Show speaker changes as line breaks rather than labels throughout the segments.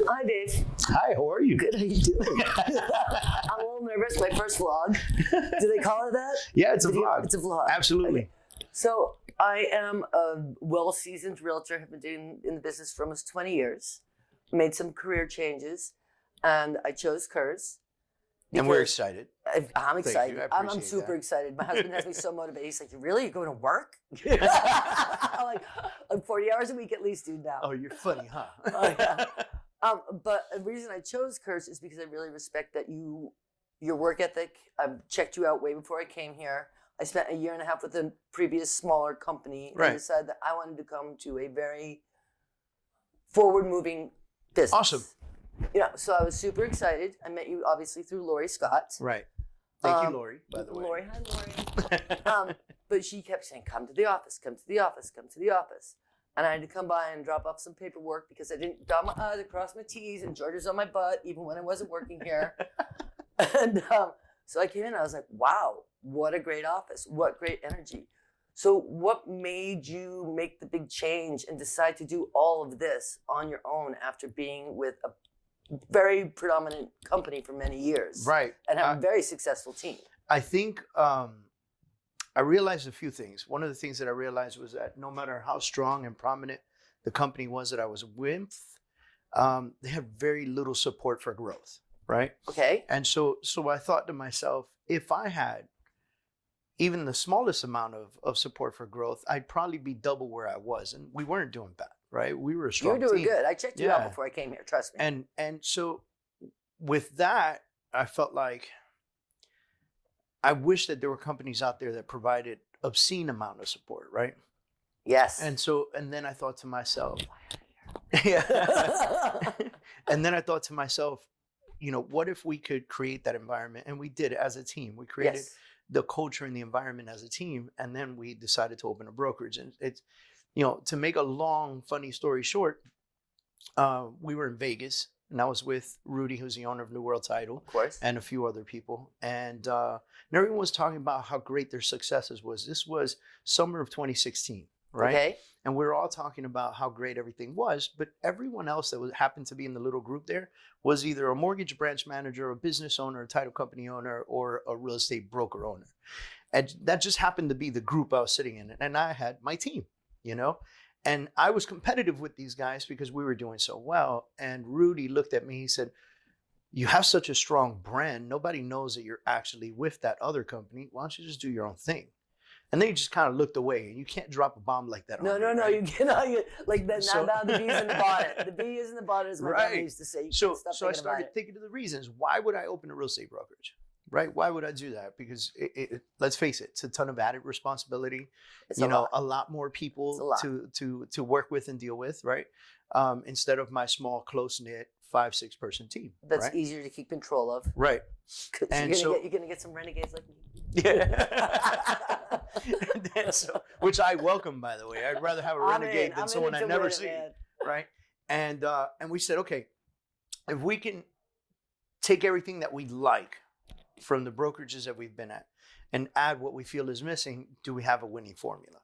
Hi, Dave.
Hi, how are you?
Good, how you doing? I'm a little nervous. My first vlog. Do they call it that?
Yeah, it's a vlog.
It's a vlog.
Absolutely.
Okay. So I am a well-seasoned realtor. Have been doing in the business for almost 20 years. Made some career changes, and I chose Kurz.
And we're excited.
I'm excited. I'm super excited. My husband has me so motivated. He's like, "Really? You're going to work?" I'm like 40 hours a week at least, dude. Now.
Oh, you're funny, huh?
Oh, yeah. But the reason I chose Kurz is because I really respect that your work ethic. I've checked you out way before I came here. I spent a year and a half with a previous smaller company and decided that I wanted to come to a very forward-moving business.
Awesome.
So I was super excited. I met you obviously through Lori Scott.
Right. Thank you, Lori, by the way.
Lori, hi, Lori. But she kept saying, "Come to the office, come to the office, come to the office." And I had to come by and drop off some paperwork because I didn't dot my I's and cross my T's, and Georgia's on my butt even when I wasn't working here. And so I came in and I was like, wow, what a great office. What great energy. So what made you make the big change and decide to do all of this on your own after being with a very predominant company for many years?
Right.
And have a very successful team.
I think I realized a few things. One of the things that I realized was that no matter how strong and prominent the company was that I was with, they had very little support for growth, right?
Okay.
And so I thought to myself, if I had even the smallest amount of support for growth, I'd probably be double where I was. And we weren't doing bad, right? We were a strong team.
You were doing good. I checked you out before I came here, trust me.
And so with that, I felt like I wish that there were companies out there that provided obscene amount of support, right?
Yes.
And then I thought to myself, yeah. And then I thought to myself, what if we could create that environment? And we did it as a team. We created the culture and the environment as a team. And then we decided to open a brokerage. And it's, to make a long, funny story short, we were in Vegas. And I was with Rudy, who's the owner of New World Title,
of course,
and a few other people. And everyone was talking about how great their successes was. This was summer of 2016, right?
Okay.
And we were all talking about how great everything was. But everyone else that happened to be in the little group there was either a mortgage branch manager, a business owner, a title company owner, or a real estate broker owner. And that just happened to be the group I was sitting in. And I had my team, And I was competitive with these guys because we were doing so well. And Rudy looked at me, he said, "You have such a strong brand. Nobody knows that you're actually with that other company. Why don't you just do your own thing?" And then he just kind of looked away. And you can't drop a bomb like that.
No, right? You cannot. Like that. So, now the bee's in the bonnet. The bee is in the bonnet, as my grandma used to say.
So I started thinking of the reasons. Why would I open a real estate brokerage? Right? Why would I do that? Because let's face it, it's a ton of added responsibility. It's a lot more people to work with and deal with, right? Instead of my small, close-knit 5-6 person team.
That's easier to keep control of.
Right.
And you're gonna get some renegades like me.
Yeah. Which I welcome, by the way. I'd rather have a renegade than someone I've never seen. Right. And we said, okay, if we can take everything that we like from the brokerages that we've been at and add what we feel is missing, do we have a winning formula?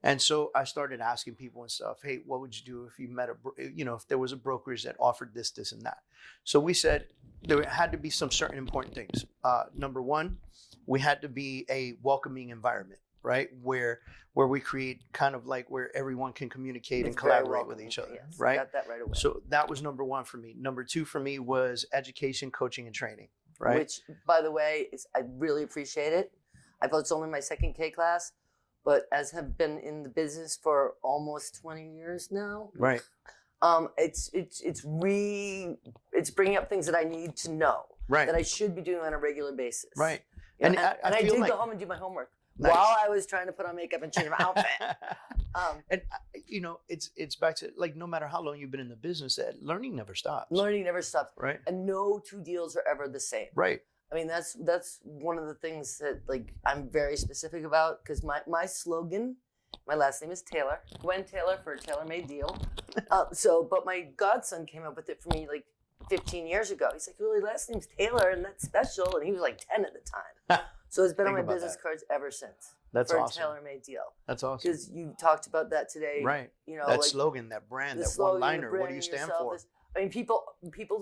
And so I started asking people and stuff, hey, what would you do if you met if there was a brokerage that offered this, this, and that? So we said there had to be some certain important things. Number one, we had to be a welcoming environment, right? Where we create kind of like where everyone can communicate and collaborate with each other, right?
Got that right away.
So that was number one for me. Number two for me was education, coaching, and training. Right.
Which, by the way, I really appreciate it. I thought it's only my second K class, but as have been in the business for almost 20 years now.
Right.
It's bringing up things that I need to know.
Right.
That I should be doing on a regular basis.
Right.
And I did go home and do my homework while I was trying to put on makeup and change my outfit.
And it's back to like no matter how long you've been in the business, that learning never stops.
Learning never stops.
Right.
And no two deals are ever the same.
Right.
I mean, that's one of the things that like I'm very specific about because my slogan, my last name is Taylor, Gwen Taylor for a tailor-made deal. But my godson came up with it for me like 15 years ago. He's like, well, your last name's Taylor and that's special. And he was like 10 at the time. So it's been on my business cards ever since.
That's
for
awesome.
a tailor-made deal.
That's awesome.
Because you talked about that today.
Right.
You know,
that slogan, that brand, that one-liner. What do you stand for?
I mean, people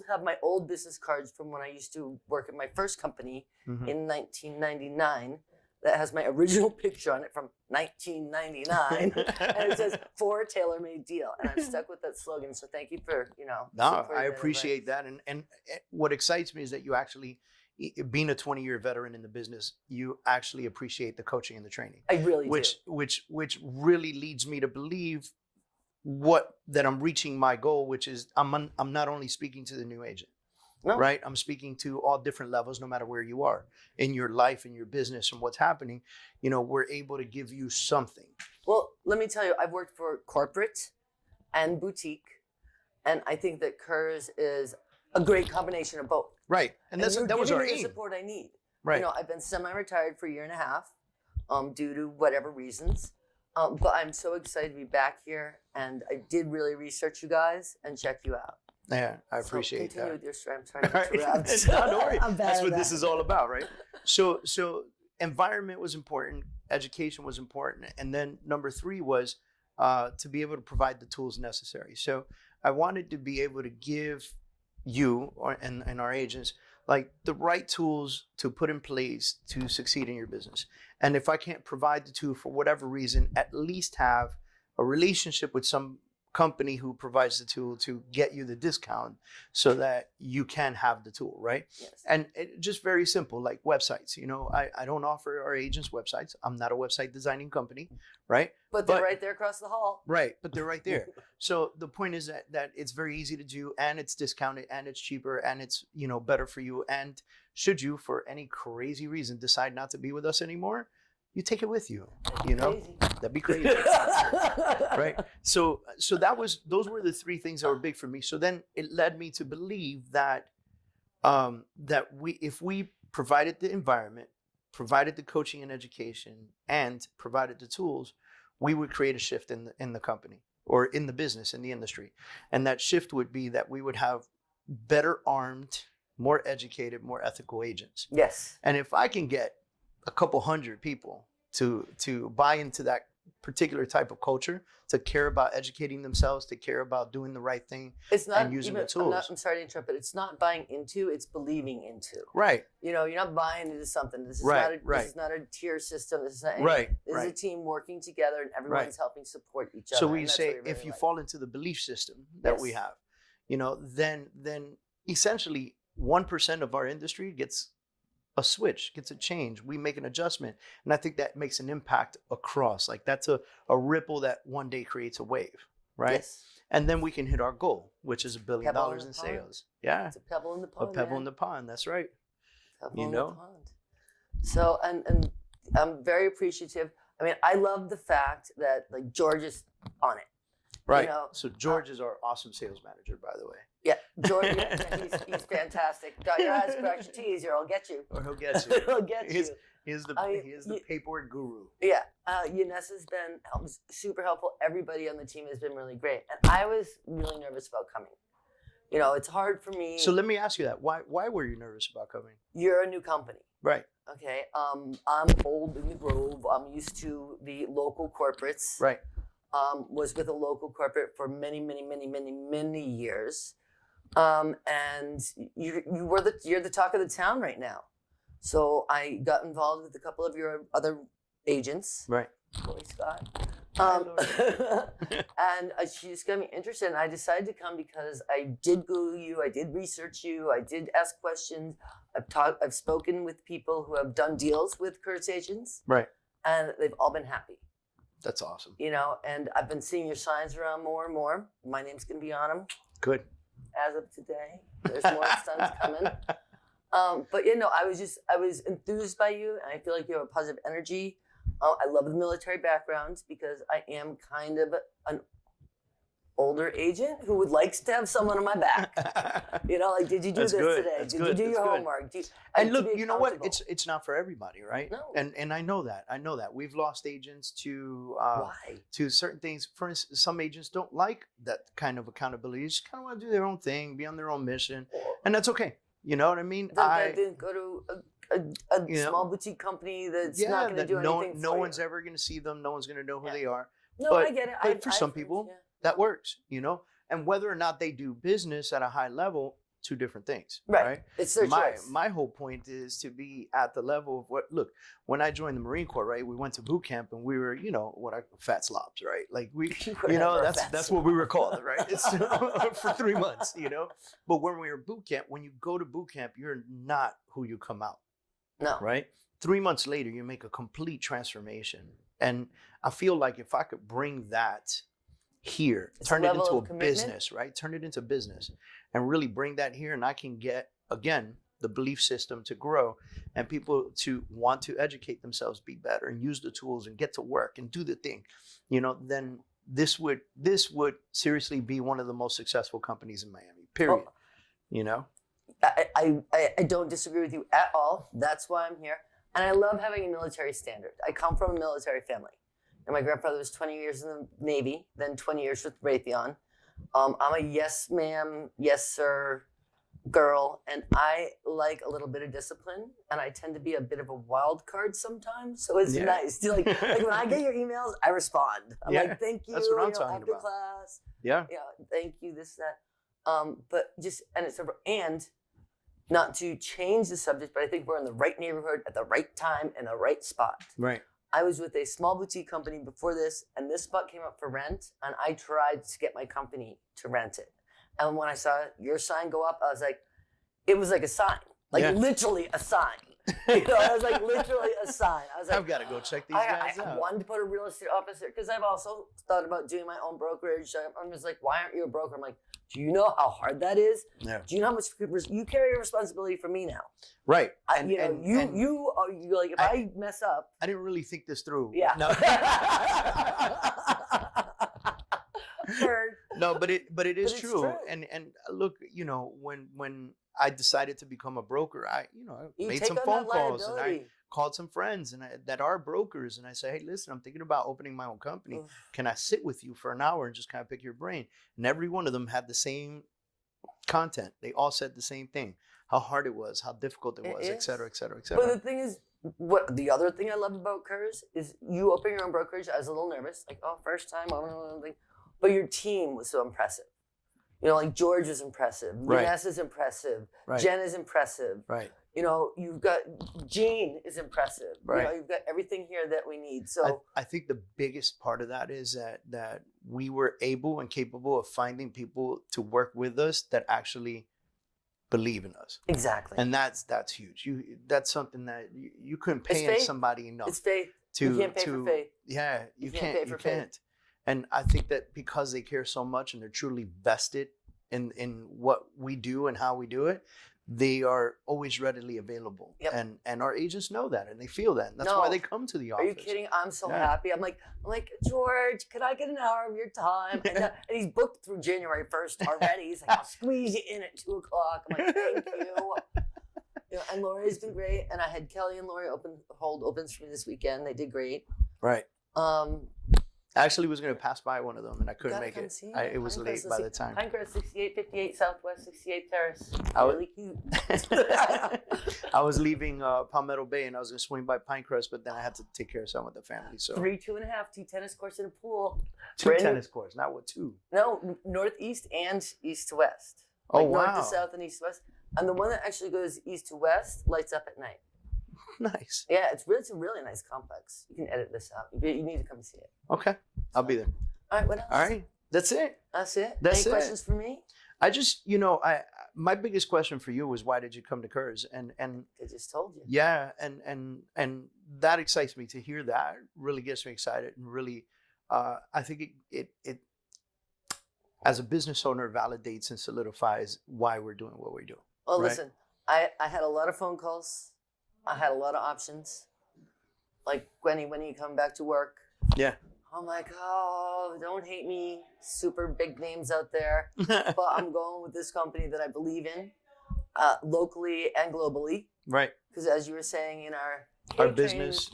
have my old business cards from when I used to work at my first company in 1999 that has my original picture on it from 1999, and it says "for a tailor-made deal," and I'm stuck with that slogan. So thank you for
No, I appreciate that, and what excites me is that you actually, being a 20-year veteran in the business, you actually appreciate the coaching and the training.
I really do.
Which really leads me to believe that I'm reaching my goal, which is I'm not only speaking to the new agent, right? I'm speaking to all different levels, no matter where you are in your life, in your business, and what's happening. We're able to give you something. Well,
let me tell you, I've worked for corporate and boutique, and I think that Kurz is a great combination of both.
Right, and that was our aim.
The support I need.
Right.
I've been semi-retired for a year and a half, due to whatever reasons. But I'm so excited to be back here, and I did really research you guys and check you out.
Yeah, I appreciate
continue
that.
With your story. I'm trying to interrupt.
Don't worry. That's what this is all about, right? So environment was important, education was important, and then number 3 was to be able to provide the tools necessary. So I wanted to be able to give you and our agents like the right tools to put in place to succeed in your business. And if I can't provide the tool for whatever reason, at least have a relationship with some company who provides the tool to get you the discount so that you can have the tool, right?
Yes.
And just very simple, like websites. I don't offer our agents websites. I'm not a website designing company, right?
But they're right there across the hall.
Right, but they're right there. So the point is that it's very easy to do, and it's discounted, and it's cheaper, and it's better for you. And should you, for any crazy reason, decide not to be with us anymore, you take it with you. That'd be crazy. Right? So those were the 3 things that were big for me. So then it led me to believe that if we provided the environment, provided the coaching and education, and provided the tools, we would create a shift in the company or in the business, in the industry. And that shift would be that we would have better armed, more educated, more ethical agents.
Yes.
And if I can get a couple hundred people to buy into that particular type of culture, to care about educating themselves, to care about doing the right thing, and using the tools.
I'm sorry to interrupt, but it's not buying into, it's believing into.
Right.
You're not buying into something. This is this is not a tier system. This is not
right.
This is a team working together, and everyone's helping support each other.
So we say if you fall into the belief system that we have, then essentially 1% of our industry gets a switch, gets a change. We make an adjustment. And I think that makes an impact across. Like that's a ripple that one day creates a wave, right?
Yes.
And then we can hit our goal, which is $1 billion in sales. Yeah.
It's a pebble in the pond.
A pebble in the pond. That's right.
Pebble in the pond. So, and I'm very appreciative. I mean, I love the fact that like George is on it.
Right. So George is our awesome sales manager, by the way.
Yeah, George, he's fantastic. Got your eyes, cross your T's, or I'll get you.
Or he'll get you.
He'll get you.
He is the paperwork guru.
Yeah, Yanessa's been super helpful. Everybody on the team has been really great. And I was really nervous about coming. It's hard for me.
So let me ask you that. Why were you nervous about coming?
You're a new company.
Right.
Okay. I'm old in the Grove. I'm used to the local corporates.
Right.
Was with a local corporate for many, many, many, many, many years. And you're the talk of the town right now. So I got involved with a couple of your other agents.
Right.
Lori Scott. And she just got me interested, and I decided to come because I did Google you, I did research you, I did ask questions. I've spoken with people who have done deals with Kurz agents.
Right.
And they've all been happy.
That's awesome.
And I've been seeing your signs around more and more. My name's going to be on them.
Good.
As of today, there's more stunts coming. But I was enthused by you, and I feel like you have a positive energy. I love the military background because I am kind of an older agent who would like to have someone on my back. Did you do this today? Did you do your homework?
And look, you know what? It's not for everybody, right?
No.
And I know that. We've lost agents to
Why?
To certain things. For instance, some agents don't like that kind of accountability. They just kind of want to do their own thing, be on their own mission, and that's okay. You know what I mean?
Then go to a small boutique company that's not going to do anything.
No one's ever going to see them. No one's going to know who they are.
No, I get it.
But for some people, that works. and whether or not they do business at a high level, two different things,
Right.
right?
It's their choice.
My whole point is to be at the level of look, when I joined the Marine Corps, right, we went to boot camp and we were, fat slobs, right? Like that's what we were called, right? It's for 3 months, But when we were boot camp, when you go to boot camp, you're not who you come out.
No.
Right? 3 months later, you make a complete transformation. And I feel like if I could bring that here, turn it into a business, right? Turn it into business and really bring that here. And I can get, again, the belief system to grow and people to want to educate themselves, be better and use the tools and get to work and do the thing, then this would seriously be one of the most successful companies in Miami, period.
I don't disagree with you at all. That's why I'm here. And I love having a military standard. I come from a military family. And my grandfather was 20 years in the Navy, then 20 years with Raytheon. I'm a yes ma'am, yes sir girl, and I like a little bit of discipline, and I tend to be a bit of a wild card sometimes. So it's nice to like when I get your emails, I respond. I'm like, thank you.
That's what I'm talking
after
about.
class.
Yeah.
Thank you. This, that. But just and not to change the subject, but I think we're in the right neighborhood at the right time in the right spot.
Right.
I was with a small boutique company before this, and this spot came up for rent, and I tried to get my company to rent it. And when I saw your sign go up, I was like, it was like a sign, literally a sign. It was like literally a sign. I was like,
I've got to go check these guys out.
I wanted to put a real estate office there because I've also thought about doing my own brokerage. I'm just like, why aren't you a broker? I'm like, do you know how hard that is?
Yeah.
Do you know how much you carry a responsibility for me now?
Right.
You like if I mess up.
I didn't really think this through.
Yeah.
No.
Heard.
No, but it is true. And look, when I decided to become a broker, I made some phone calls and I called some friends that are brokers, and I say, hey, listen, I'm thinking about opening my own company. Can I sit with you for an hour and just kind of pick your brain? And every one of them had the same content. They all said the same thing: how hard it was, how difficult it was, et cetera, et cetera, et cetera.
But the thing is, the other thing I love about Kurz is you open your own brokerage. I was a little nervous, like, first time, but your team was so impressive. Like George is impressive.
Right.
Vanessa's impressive.
Right.
Jen is impressive.
Right.
You've got Jean is impressive.
Right.
You've got everything here that we need. So
I think the biggest part of that is that we were able and capable of finding people to work with us that actually believe in us.
Exactly.
And that's huge. That's something that you couldn't pay somebody enough.
It's faith. You can't pay for faith.
Yeah, you can't
pay for faith.
And I think that because they care so much and they're truly vested in what we do and how we do it, they are always readily available.
Yep.
And our agents know that and they feel that. And that's why they come to the office.
Are you kidding? I'm so happy. I'm like, George, could I get an hour of your time? And he's booked through January 1st already. He's like, I'll squeeze you in at 2:00. I'm like, thank you. And Lori's been great. And I had Kelly and Lori hold opens for me this weekend. They did great.
Right. I actually was going to pass by one of them and I couldn't make it. It was late by the time.
Pinecrest, 6858 Southwest 68th Terrace. Really cute.
I was leaving Palmetto Bay and I was going to swing by Pinecrest, but then I had to take care of something with the family. So
3, 2.5, 2 tennis courts and a pool.
2 tennis courts, not what 2?
No, northeast and east to west.
Oh, wow.
North to south and east to west. And the one that actually goes east to west lights up at night.
Nice.
Yeah, it's a really nice complex. You can edit this out. You need to come see it.
Okay, I'll be there.
All right, what else?
All right, that's it.
That's it.
That's
Any questions for me?
I just, my biggest question for you was why did you come to Kurz? And
I just told you.
Yeah, and that excites me to hear that. Really gets me excited and really, I think it as a business owner validates and solidifies why we're doing what we're doing.
Well, listen, I had a lot of phone calls. I had a lot of options. Like, Gwen, when you come back to work?
Yeah.
I'm like, don't hate me. Super big names out there. But I'm going with this company that I believe in, locally and globally.
Right.
Because as you were saying in
our business,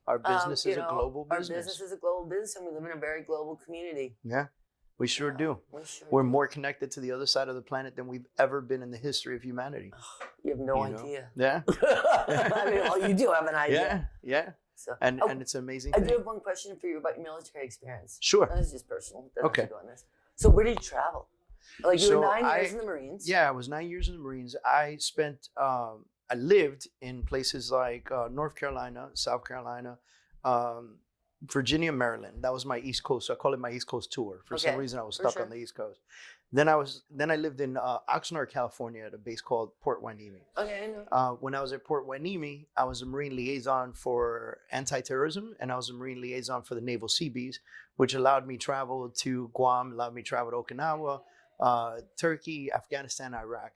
our business is a global business.
Our business is a global business, and we live in a very global community.
Yeah. We sure do. We're more connected to the other side of the planet than we've ever been in the history of humanity.
You have no idea.
Yeah.
I mean, you do have an idea.
Yeah. So, and it's an amazing
I
thing.
do have one question for you about your military experience.
Sure.
This is just personal. Okay. Go on this. So where did you travel? Like you were
So
9 years in the Marines.
Yeah, I was 9 years in the Marines. I lived in places like North Carolina, South Carolina, Virginia, Maryland. That was my East Coast. So I call it my East Coast tour. For some reason, I was stuck on the East Coast. Then I lived in Oxnard, California, at a base called Port Hueneme.
Okay, I know.
When I was at Port Hueneme, I was a Marine liaison for anti-terrorism, and I was a Marine liaison for the Naval Seabees, which allowed me travel to Guam, allowed me travel to Okinawa, Turkey, Afghanistan, Iraq,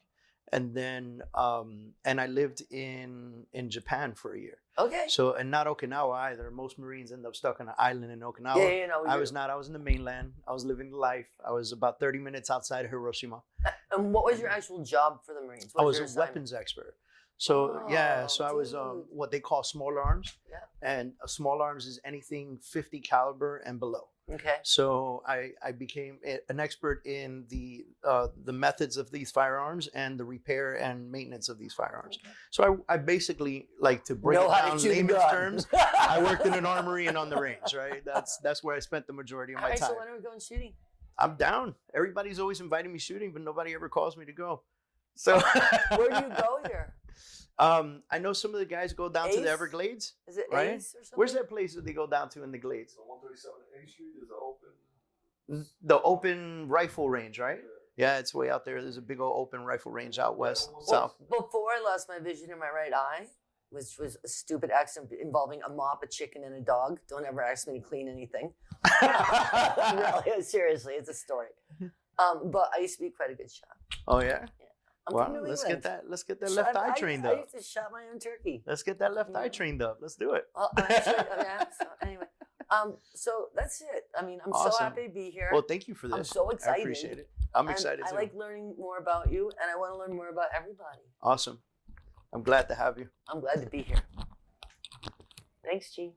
and then and I lived in Japan for a year.
Okay.
So, and not Okinawa either. Most Marines end up stuck on an island in Okinawa.
Yeah, you know.
I was not. I was in the mainland. I was living the life. I was about 30 minutes outside of Hiroshima.
And what was your actual job for the Marines?
I was a weapons expert. So so I was
dude.
what they call small arms.
Yeah.
And small arms is anything 50 caliber and below.
Okay.
So I became an expert in the methods of these firearms and the repair and maintenance of these firearms. Okay. So I basically, like, to break it down in layman's terms, I worked in an armory and on the range, right? That's where I spent the majority of my time.
So when are we going shooting?
I'm down. Everybody's always inviting me shooting, but nobody ever calls me to go. So
where do you go here?
I know some of the guys go down to the Everglades.
Is it
right?
Ace or something?
Where's that place that they go down to in the Glades?
So 137 A Street is open.
The open rifle range, right? Yeah, it's way out there. There's a big old open rifle range out west, south.
Before I lost my vision in my right eye, which was a stupid accident involving a mop, a chicken, and a dog. Don't ever ask me to clean anything. Really, seriously, it's a story. But I used to be quite a good shot.
Oh yeah.
I'm
well,
from New
let's
England.
get that left eye trained up.
I used to shot my own turkey.
Let's get that left eye trained up. Let's do it.
Well, yeah. So anyway, so that's it. I mean, I'm so happy to be here.
Well, thank you for this.
I'm so excited.
I appreciate it. I'm excited too.
I like learning more about you, and I want to learn more about everybody.
Awesome. I'm glad to have you.
I'm glad to be here. Thanks, G.